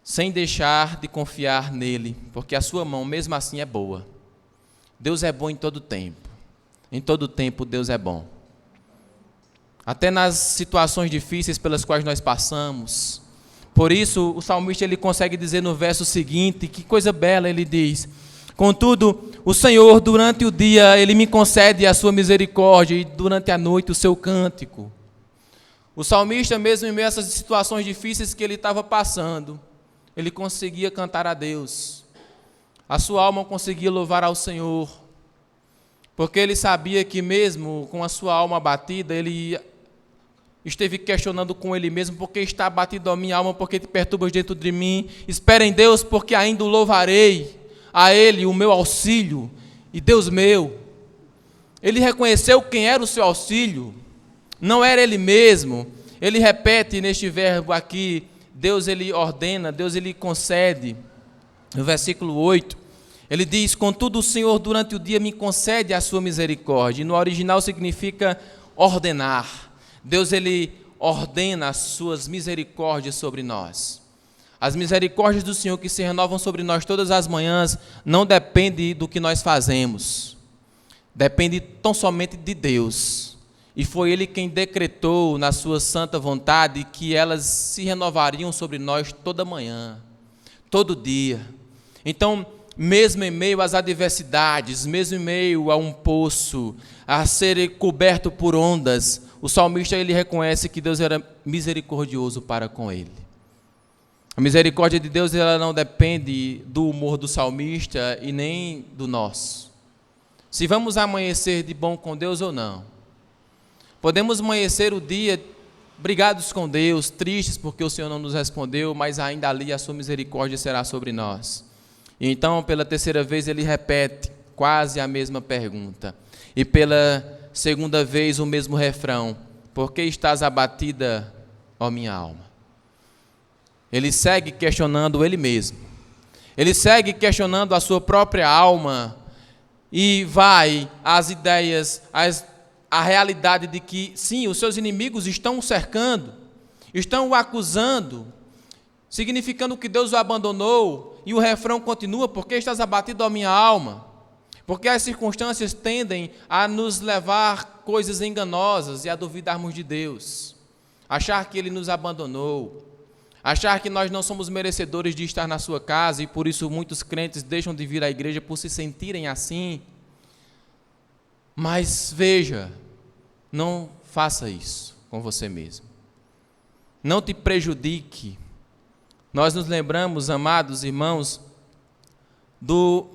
sem deixar de confiar nele, porque a sua mão mesmo assim é boa. Deus é bom em todo tempo. Em todo tempo Deus é bom. Até nas situações difíceis pelas quais nós passamos. Por isso, o salmista ele consegue dizer no verso seguinte, que coisa bela, ele diz: contudo, o Senhor durante o dia, Ele me concede a sua misericórdia e durante a noite o seu cântico. O salmista, mesmo em meio a essas situações difíceis que ele estava passando, ele conseguia cantar a Deus. A sua alma conseguia louvar ao Senhor, porque ele sabia que mesmo com a sua alma abatida, ele esteve questionando com ele mesmo: por que está abatido a minha alma, por que te perturbas dentro de mim? Espera em Deus, porque ainda o louvarei, a Ele o meu auxílio e Deus meu. Ele reconheceu quem era o seu auxílio, não era ele mesmo. Ele repete neste verbo aqui, Deus ele ordena, Deus ele concede. No versículo 8, ele diz: contudo o Senhor durante o dia me concede a sua misericórdia. E no original significa ordenar. Deus ele ordena as suas misericórdias sobre nós. As misericórdias do Senhor que se renovam sobre nós todas as manhãs não dependem do que nós fazemos, depende tão somente de Deus. E foi Ele quem decretou na sua santa vontade que elas se renovariam sobre nós toda manhã, todo dia. Então, mesmo em meio às adversidades, mesmo em meio a um poço, a ser coberto por ondas, o salmista ele reconhece que Deus era misericordioso para com ele. A misericórdia de Deus ela não depende do humor do salmista e nem do nosso. Se vamos amanhecer de bom com Deus ou não. Podemos amanhecer o dia brigados com Deus, tristes porque o Senhor não nos respondeu, mas ainda ali a sua misericórdia será sobre nós. E então, pela terceira vez, ele repete quase a mesma pergunta. E pela segunda vez o mesmo refrão: por que estás abatida, ó minha alma? Ele segue questionando ele mesmo. Ele segue questionando a sua própria alma e vai às ideias, à realidade de que, sim, os seus inimigos estão o cercando, estão o acusando, significando que Deus o abandonou, e o refrão continua: por que estás abatido, ó minha alma? Porque as circunstâncias tendem a nos levar coisas enganosas e a duvidarmos de Deus, achar que Ele nos abandonou, achar que nós não somos merecedores de estar na sua casa, e por isso muitos crentes deixam de vir à igreja por se sentirem assim. Mas veja, não faça isso com você mesmo. Não te prejudique. Nós nos lembramos, amados irmãos, do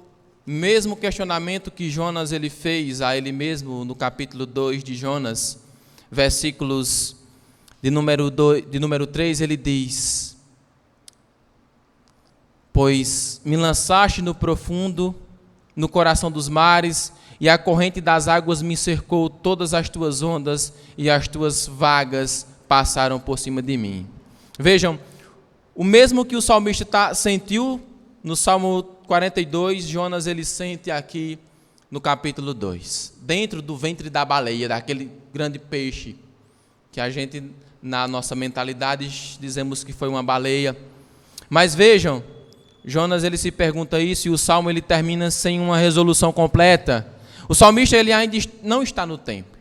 Mesmo questionamento que Jonas ele fez a ele mesmo no capítulo 2 de Jonas, versículos de número 3, ele diz: pois me lançaste no profundo, no coração dos mares, e a corrente das águas me cercou, todas as tuas ondas e as tuas vagas passaram por cima de mim. Vejam, o mesmo que o salmista sentiu no Salmo 42, Jonas ele sente aqui no capítulo 2, dentro do ventre da baleia, daquele grande peixe, que a gente, na nossa mentalidade, dizemos que foi uma baleia. Mas vejam, Jonas ele se pergunta isso, e o Salmo ele termina sem uma resolução completa. O salmista ele ainda não está no templo.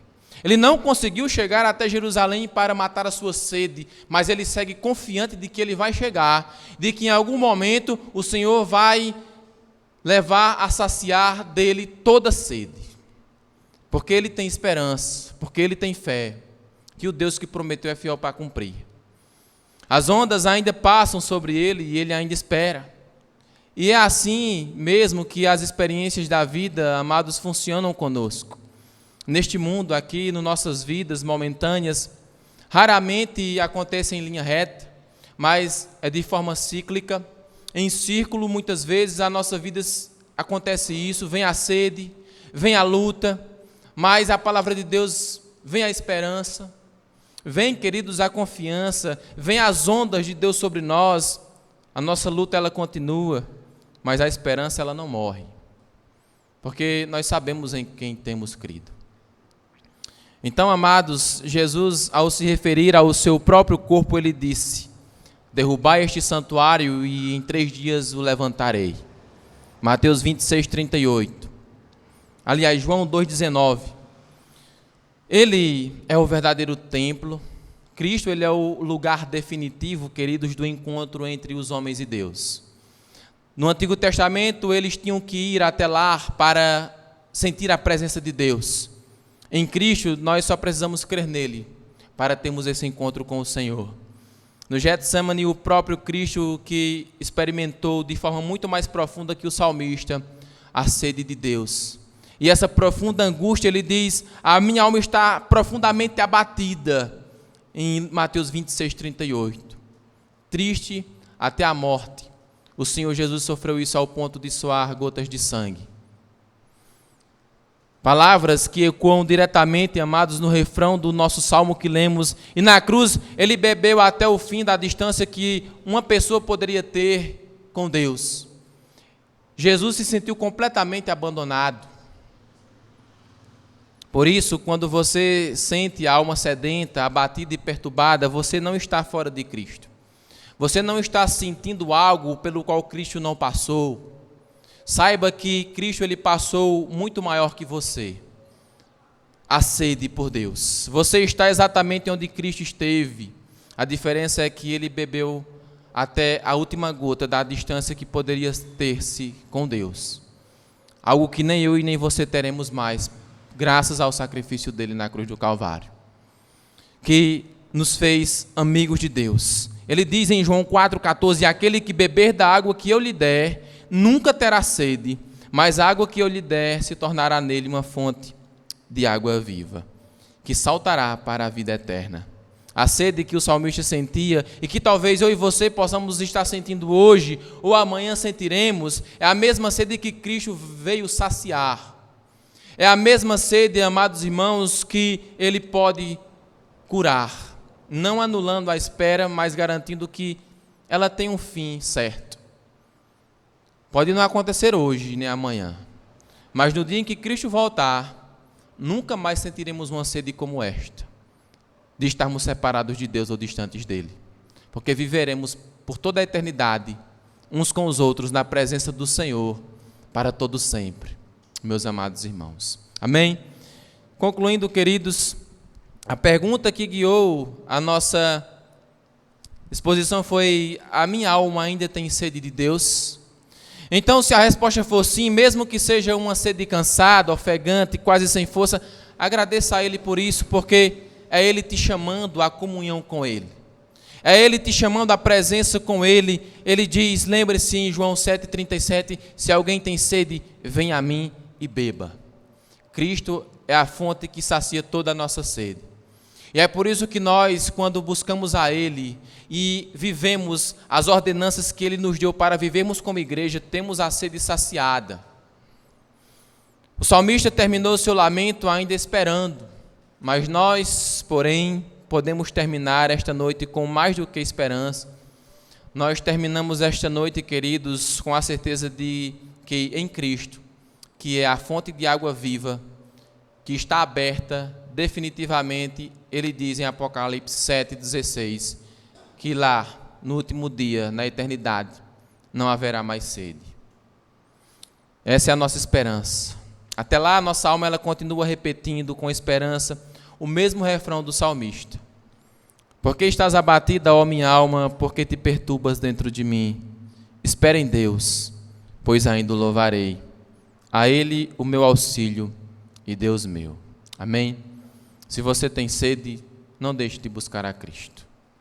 Ele não conseguiu chegar até Jerusalém para matar a sua sede, mas ele segue confiante de que ele vai chegar, de que em algum momento o Senhor vai levar a saciar dele toda a sede. Porque ele tem esperança, porque ele tem fé, que o Deus que prometeu é fiel para cumprir. As ondas ainda passam sobre ele e ele ainda espera. E é assim mesmo que as experiências da vida, amados, funcionam conosco. Neste mundo aqui, nas nossas vidas momentâneas, raramente acontecem em linha reta, mas é de forma cíclica, em círculo. Muitas vezes a nossa vida acontece isso, vem a sede, vem a luta, mas a palavra de Deus vem a esperança, vem, queridos, a confiança, vem as ondas de Deus sobre nós. A nossa luta ela continua, mas a esperança ela não morre, porque nós sabemos em quem temos crido. Então, amados, Jesus, ao se referir ao seu próprio corpo, ele disse: derrubai este santuário e em 3 dias o levantarei. Mateus 26, 38. Aliás, João 2,19. Ele é o verdadeiro templo. Cristo, ele é o lugar definitivo, queridos, do encontro entre os homens e Deus. No Antigo Testamento, eles tinham que ir até lá para sentir a presença de Deus. Em Cristo, nós só precisamos crer nele para termos esse encontro com o Senhor. No Getsemane, o próprio Cristo que experimentou de forma muito mais profunda que o salmista a sede de Deus. E essa profunda angústia, ele diz: a minha alma está profundamente abatida, em Mateus 26, 38. Triste até a morte. O Senhor Jesus sofreu isso ao ponto de suar gotas de sangue. Palavras que ecoam diretamente, amados, no refrão do nosso salmo que lemos. E na cruz, ele bebeu até o fim da distância que uma pessoa poderia ter com Deus. Jesus se sentiu completamente abandonado. Por isso, quando você sente a alma sedenta, abatida e perturbada, você não está fora de Cristo. Você não está sentindo algo pelo qual Cristo não passou. Saiba que Cristo ele passou muito maior que você. A sede por Deus. Você está exatamente onde Cristo esteve. A diferença é que ele bebeu até a última gota da distância que poderia ter-se com Deus. Algo que nem eu e nem você teremos mais, graças ao sacrifício dele na cruz do Calvário, que nos fez amigos de Deus. Ele diz em João 4,14: aquele que beber da água que eu lhe der, nunca terá sede, mas a água que eu lhe der se tornará nele uma fonte de água viva, que saltará para a vida eterna. A sede que o salmista sentia, e que talvez eu e você possamos estar sentindo hoje, ou amanhã sentiremos, é a mesma sede que Cristo veio saciar. É a mesma sede, amados irmãos, que ele pode curar, não anulando a espera, mas garantindo que ela tem um fim certo. Pode não acontecer hoje nem amanhã, mas no dia em que Cristo voltar, nunca mais sentiremos uma sede como esta, de estarmos separados de Deus ou distantes dele, porque viveremos por toda a eternidade, uns com os outros, na presença do Senhor, para todo sempre, meus amados irmãos. Amém? Concluindo, queridos, a pergunta que guiou a nossa exposição foi: a minha alma ainda tem sede de Deus? Então, se a resposta for sim, mesmo que seja uma sede cansada, ofegante, quase sem força, agradeça a Ele por isso, porque é Ele te chamando à comunhão com Ele. É Ele te chamando à presença com Ele. Ele diz, lembre-se em João 7,37, se alguém tem sede, venha a mim e beba. Cristo é a fonte que sacia toda a nossa sede. E é por isso que nós, quando buscamos a Ele e vivemos as ordenanças que Ele nos deu para vivermos como igreja, temos a sede saciada. O salmista terminou seu lamento ainda esperando, mas nós, porém, podemos terminar esta noite com mais do que esperança. Nós terminamos esta noite, queridos, com a certeza de que em Cristo, que é a fonte de água viva, que está aberta definitivamente, Ele diz em Apocalipse 7,16, que lá, no último dia, na eternidade, não haverá mais sede. Essa é a nossa esperança. Até lá, a nossa alma ela continua repetindo com esperança o mesmo refrão do salmista. Por que estás abatida, ó minha alma, por que te perturbas dentro de mim? Espera em Deus, pois ainda o louvarei. A Ele o meu auxílio e Deus meu. Amém? Se você tem sede, não deixe de buscar a Cristo.